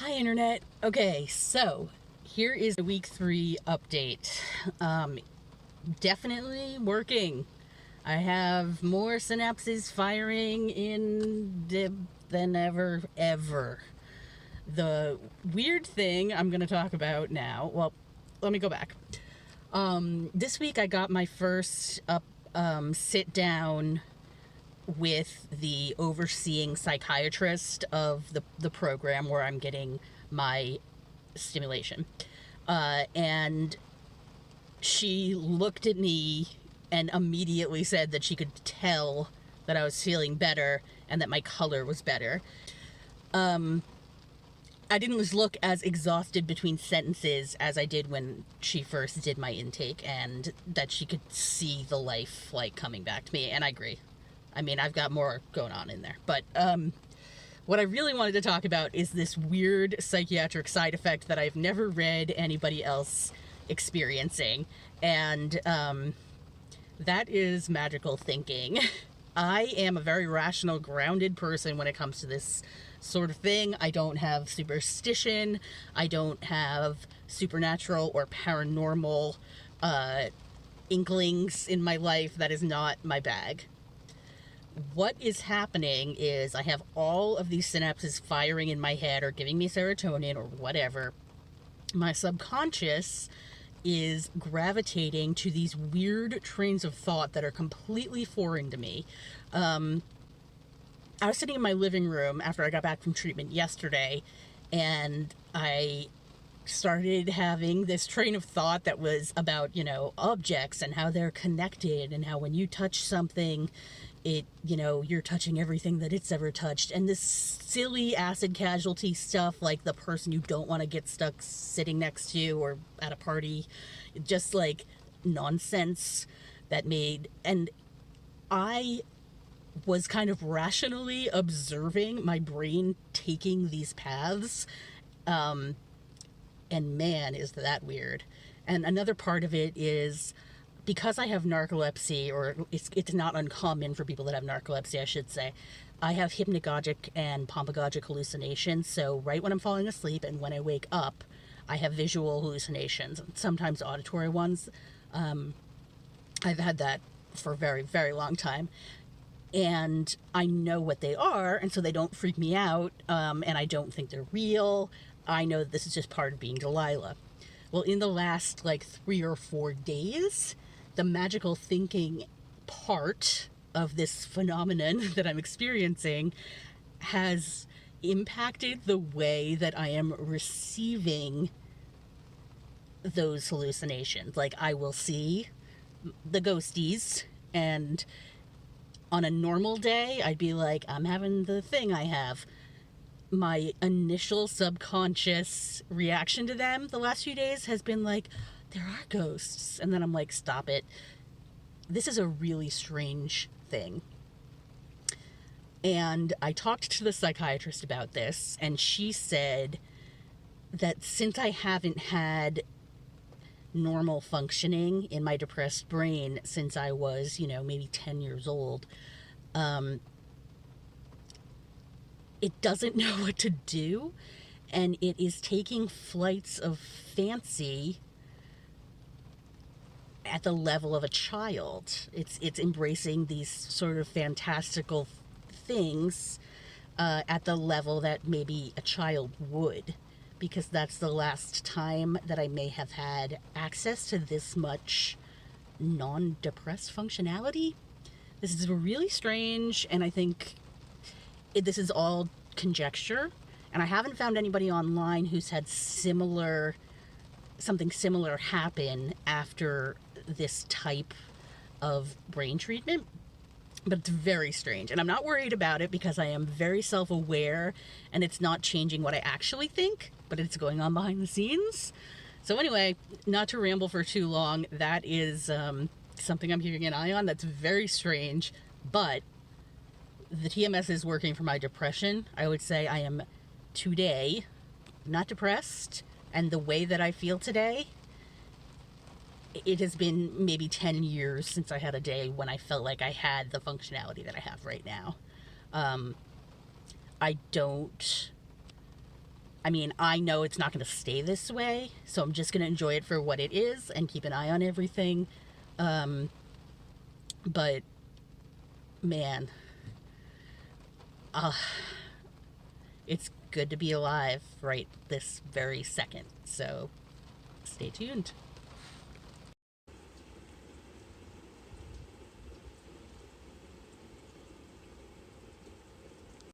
Hi, Internet. Okay, so here is the week 3 update. Definitely working. I have more synapses firing in DIB than ever. The weird thing I'm going to talk about now, well, let me go back. This week I got my first sit down with the overseeing psychiatrist of the program where I'm getting my stimulation. And she looked at me and immediately said that she could tell that I was feeling better and that my color was better. I didn't look as exhausted between sentences as I did when she first did my intake, and that she could see the life coming back to me, and I agree. I mean, I've got more going on in there. But what I really wanted to talk about is this weird psychiatric side effect that I've never read anybody else experiencing. And that is magical thinking. I am a very rational, grounded person when it comes to this sort of thing. I don't have superstition. I don't have supernatural or paranormal inklings in my life. That is not my bag. What is happening is I have all of these synapses firing in my head or giving me serotonin or whatever. My subconscious is gravitating to these weird trains of thought that are completely foreign to me. I was sitting in my living room after I got back from treatment yesterday, and I started having this train of thought that was about, objects and how they're connected, and how when you touch something, you're touching everything that it's ever touched. And this silly acid casualty stuff, like the person you don't want to get stuck sitting next to you or at a party, just nonsense that made. And I was kind of rationally observing my brain taking these paths. And man, is that weird. And another part of it is, because I have narcolepsy, or it's not uncommon for people that have narcolepsy, I should say, I have hypnagogic and pompagogic hallucinations. So right when I'm falling asleep and when I wake up, I have visual hallucinations, sometimes auditory ones. I've had that for a very, very long time. And I know what they are, and so they don't freak me out, and I don't think they're real. I know that this is just part of being Delilah. Well, in the last 3 or 4 days, the magical thinking part of this phenomenon that I'm experiencing has impacted the way that I am receiving those hallucinations. I will see the ghosties, and on a normal day, I'd be like, I'm having the thing I have. My initial subconscious reaction to them the last few days has been there are ghosts. And then I'm like, stop it. This is a really strange thing. And I talked to the psychiatrist about this, and she said that since I haven't had normal functioning in my depressed brain since I was, maybe 10 years old, it doesn't know what to do, and it is taking flights of fancy at the level of a child. It's embracing these sort of fantastical things at the level that maybe a child would, because that's the last time that I may have had access to this much non-depressed functionality. This is really strange, and I think this is all conjecture, and I haven't found anybody online who's had something similar happen after this type of brain treatment. But it's very strange, and I'm not worried about it because I am very self-aware, and it's not changing what I actually think, but it's going on behind the scenes. So anyway, not to ramble for too long, that is something I'm keeping an eye on. That's very strange, but the TMS is working for my depression. I would say I am today not depressed, and the way that I feel today, it has been maybe 10 years since I had a day when I felt like I had the functionality that I have right now. I don't I mean, I know it's not going to stay this way, so I'm just going to enjoy it for what it is and keep an eye on everything. But man, uh, it's good to be alive right this very second. So stay tuned.